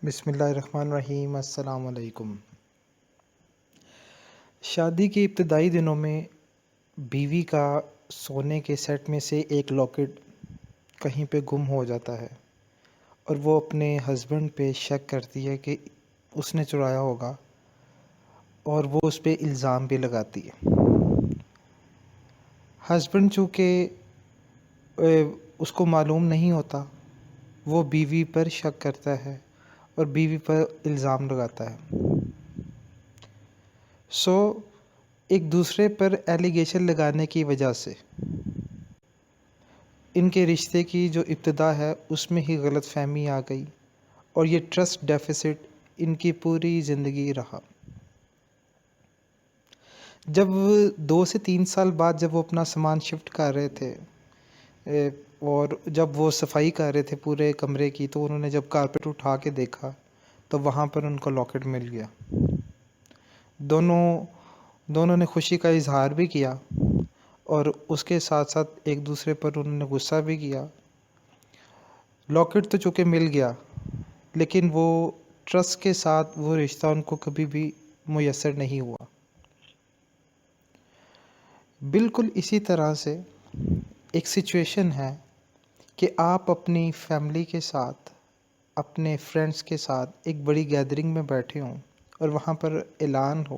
बिस्मिल्लाहिर्रहमानिर्रहीम। अस्सलाम वालेकुम। शादी के इब्तदाई दिनों में बीवी का सोने के सेट में से एक लॉकेट कहीं पे गुम हो जाता है और वो अपने हस्बैंड पे शक करती है कि उसने चुराया होगा और वो उस पे इल्ज़ाम भी लगाती है। हस्बैंड चूँकि उसको मालूम नहीं होता, वो बीवी पर शक करता है और बीवी पर इल्ज़ाम लगाता है। सो एक दूसरे पर एलिगेशन लगाने की वजह से इनके रिश्ते की जो इब्तिदा है उसमें ही गलतफ़हमी आ गई और ये ट्रस्ट डेफ़िसिट इनकी पूरी ज़िंदगी रहा। जब 2 से 3 साल बाद जब वो अपना सामान शिफ्ट कर रहे थे और जब वो सफाई कर रहे थे पूरे कमरे की, तो उन्होंने जब कारपेट उठा के देखा तो वहाँ पर उनको लॉकेट मिल गया। दोनों दोनों ने खुशी का इज़हार भी किया और उसके साथ-साथ एक दूसरे पर उन्होंने गुस्सा भी किया। लॉकेट तो चूँकि मिल गया, लेकिन वो ट्रस्ट के साथ वो रिश्ता उनको कभी भी मुयस्सर नहीं हुआ। बिल्कुल इसी तरह से एक सिचुएशन है कि आप अपनी फैमिली के साथ, अपने फ्रेंड्स के साथ एक बड़ी गैदरिंग में बैठे हों और वहाँ पर ऐलान हो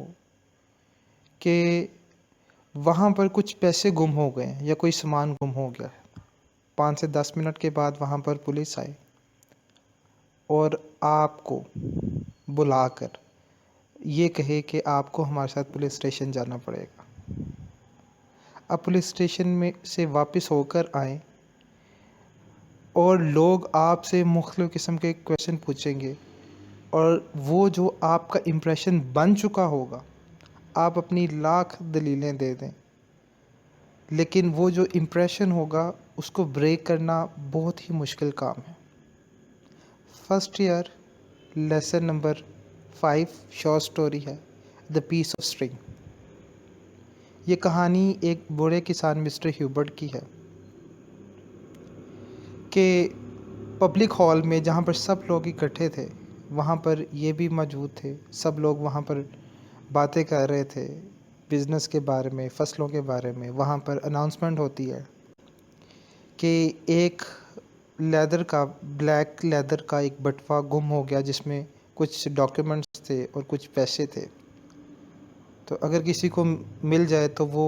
कि वहाँ पर कुछ पैसे गुम हो गए हैं या कोई सामान गुम हो गया है। 5 से 10 मिनट के बाद वहाँ पर पुलिस आए और आपको बुलाकर ये कहे कि आपको हमारे साथ पुलिस स्टेशन जाना पड़ेगा। अब पुलिस स्टेशन में से वापस होकर आएँ और लोग आपसे मुख्तलिफ़ किस्म के क्वेश्चन पूछेंगे और वो जो आपका इम्प्रेशन बन चुका होगा, आप अपनी लाख दलीलें दे दें, लेकिन वो जो इम्प्रेशन होगा उसको ब्रेक करना बहुत ही मुश्किल काम है। First year lesson number 5 short story है द पीस ऑफ स्ट्रिंग। ये कहानी एक बूढ़े किसान मिस्टर ह्यूबर्ट की है कि पब्लिक हॉल में जहाँ पर सब लोग इकट्ठे थे, वहाँ पर ये भी मौजूद थे। सब लोग वहाँ पर बातें कर रहे थे बिज़नेस के बारे में, फ़सलों के बारे में। वहाँ पर अनाउंसमेंट होती है कि एक ब्लैक लेदर का एक बटवा गुम हो गया जिसमें कुछ डॉक्यूमेंट्स थे और कुछ पैसे थे। तो अगर किसी को मिल जाए तो वो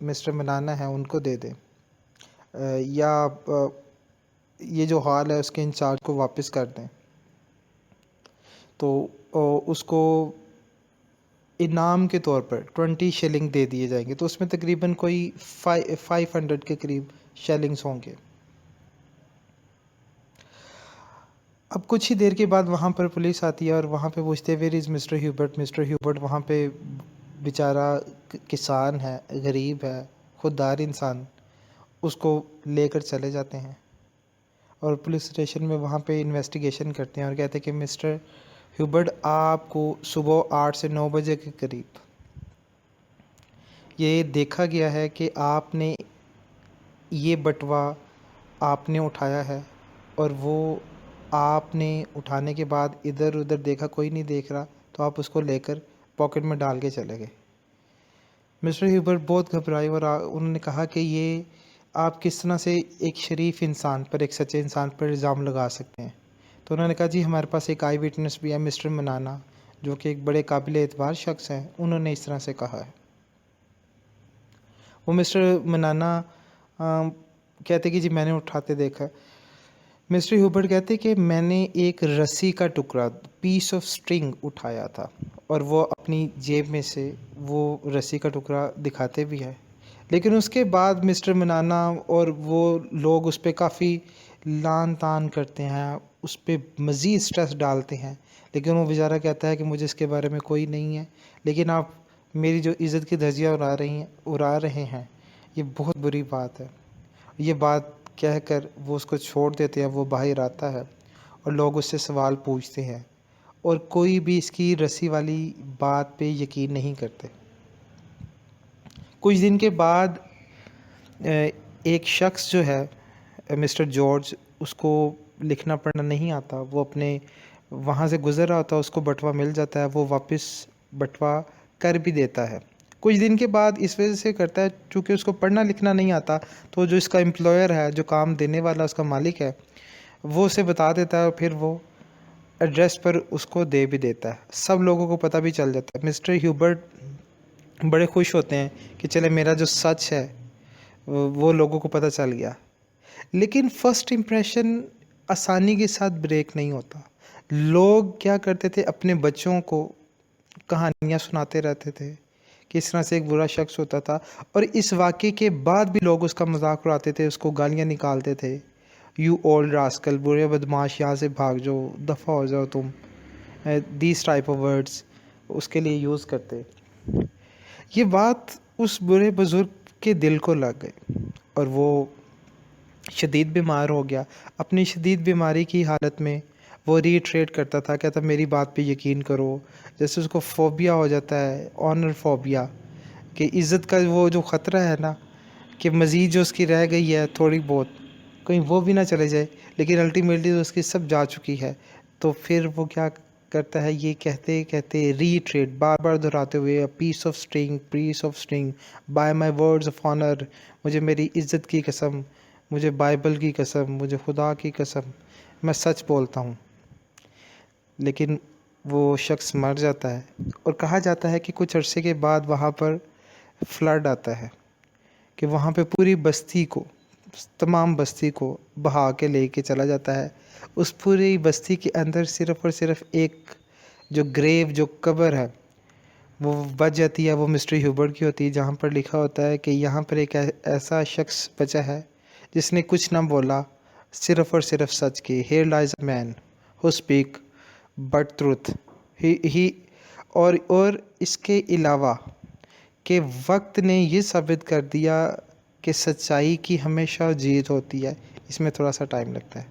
मिस्टर मनाना है उनको दे दें, या ये जो हॉल है उसके इंचार्ज को वापस कर दें। तो उसको इनाम के तौर पर 20 शिलिंग दे दिए जाएंगे। तो उसमें तकरीबन कोई 500 के करीब शिलिंग्स होंगे। अब कुछ ही देर के बाद वहाँ पर पुलिस आती है और वहाँ पे पूछते हैं where is mister Hubert. Mister Hubert वहाँ पे बेचारा किसान है, गरीब है, खुददार इंसान, उसको लेकर चले जाते हैं और पुलिस स्टेशन में वहाँ पे इन्वेस्टिगेशन करते हैं और कहते हैं कि मिस्टर ह्यूबर्ट, आपको सुबह 8 से 9 बजे के करीब ये देखा गया है कि आपने ये बटवा आपने उठाया है और वो आपने उठाने के बाद इधर उधर देखा, कोई नहीं देख रहा, तो आप उसको लेकर पॉकेट में डाल के चले गए। मिस्टर ह्यूबर्ट बहुत घबराए और उन्होंने कहा कि ये आप किस तरह से एक शरीफ इंसान पर, एक सच्चे इंसान पर इल्ज़ाम लगा सकते हैं। तो उन्होंने कहा जी हमारे पास एक आई विटनेस भी है, मिस्टर मनाना, जो कि एक बड़े काबिल एतबार शख्स हैं, उन्होंने इस तरह से कहा है। वो मिस्टर मनाना कहते कि जी मैंने उठाते देखा। मिस्टर ह्यूबर्ट कहते कि मैंने एक रस्सी का टुकड़ा, पीस ऑफ स्ट्रिंग उठाया था और वो अपनी जेब में से वो रस्सी का टुकड़ा दिखाते भी है। लेकिन उसके बाद मिस्टर मनाना और वो लोग उस पर काफ़ी लान तान करते हैं, उस पर मज़ीद स्ट्रेस डालते हैं, लेकिन वो बेचारा कहता है कि मुझे इसके बारे में कोई नहीं है, लेकिन आप मेरी जो इज़्ज़त की धज्जियाँ उड़ा रहे हैं, ये बहुत बुरी बात है। ये बात कहकर वो उसको छोड़ देते हैं। वो बाहर आता है और लोग उससे सवाल पूछते हैं और कोई भी इसकी रस्सी वाली बात पे यकीन नहीं करते। कुछ दिन के बाद एक शख्स जो है मिस्टर जॉर्ज, उसको लिखना पढ़ना नहीं आता, वो अपने वहाँ से गुज़र रहा होता है, उसको बटवा मिल जाता है, वो वापस बटवा कर भी देता है। कुछ दिन के बाद इस वजह से करता है चूँकि उसको पढ़ना लिखना नहीं आता, तो जो इसका एम्प्लॉयर है, जो काम देने वाला उसका मालिक है, वो उसे बता देता है और फिर वो एड्रेस पर उसको दे भी देता है। सब लोगों को पता भी चल जाता है। मिस्टर ह्यूबर्ट बड़े खुश होते हैं कि चले मेरा जो सच है वो लोगों को पता चल गया। लेकिन फर्स्ट इम्प्रेशन आसानी के साथ ब्रेक नहीं होता। लोग क्या करते थे, अपने बच्चों को कहानियाँ सुनाते रहते थे कि इस तरह से एक बुरा शख्स होता था, और इस वाक़े के बाद भी लोग उसका मजाक उड़ाते थे, उसको गालियाँ निकालते थे। यू ओल्ड रास्कल, बुरे बदमाश, यहाँ से भाग जाओ, दफ़ा हो जाओ तुम, दीज टाइप ऑफ वर्ड्स उसके लिए यूज़ करते। ये बात उस बुरे बुज़ुर्ग के दिल को लग गई और वो शदीद बीमार हो गया। अपनी शदीद बीमारी की हालत में वो रीट्रेट करता था, कहता मेरी बात पे यकीन करो। जैसे उसको फ़ोबिया हो जाता है, ऑनर फ़ोबिया, कि इज़्ज़त का वो जो ख़तरा है ना, कि मज़ीद जो उसकी रह गई है थोड़ी बहुत, कहीं वो भी ना चले जाए, लेकिन अल्टीमेटली तो उसकी सब जा चुकी है। तो फिर वो क्या करता है, ये कहते कहते रीट्रेट बार बार दोहराते हुए, piece of string, by my words of honour, मुझे मेरी इज़्ज़त की कसम, मुझे बाइबल की कसम, मुझे खुदा की कसम, मैं सच बोलता हूँ। लेकिन वो शख्स मर जाता है और कहा जाता है कि कुछ अरसे के बाद वहाँ पर फ्लड आता है, कि वहाँ पे पूरी बस्ती को, तमाम बस्ती को बहा के लेके चला जाता है। उस पूरी बस्ती के अंदर सिर्फ़ और सिर्फ एक जो ग्रेव, जो कब्र है, वो बच जाती है। वो मिस्टर ह्यूबर्ट की होती है, जहाँ पर लिखा होता है कि यहाँ पर एक ऐसा शख्स बचा है जिसने कुछ ना बोला, सिर्फ़ और सिर्फ सच की। Here lies a man who speak but truth ही। और इसके अलावा कि वक्त ने ये साबित कर दिया कि सच्चाई की हमेशा जीत होती है। इसमें थोड़ा सा टाइम लगता है।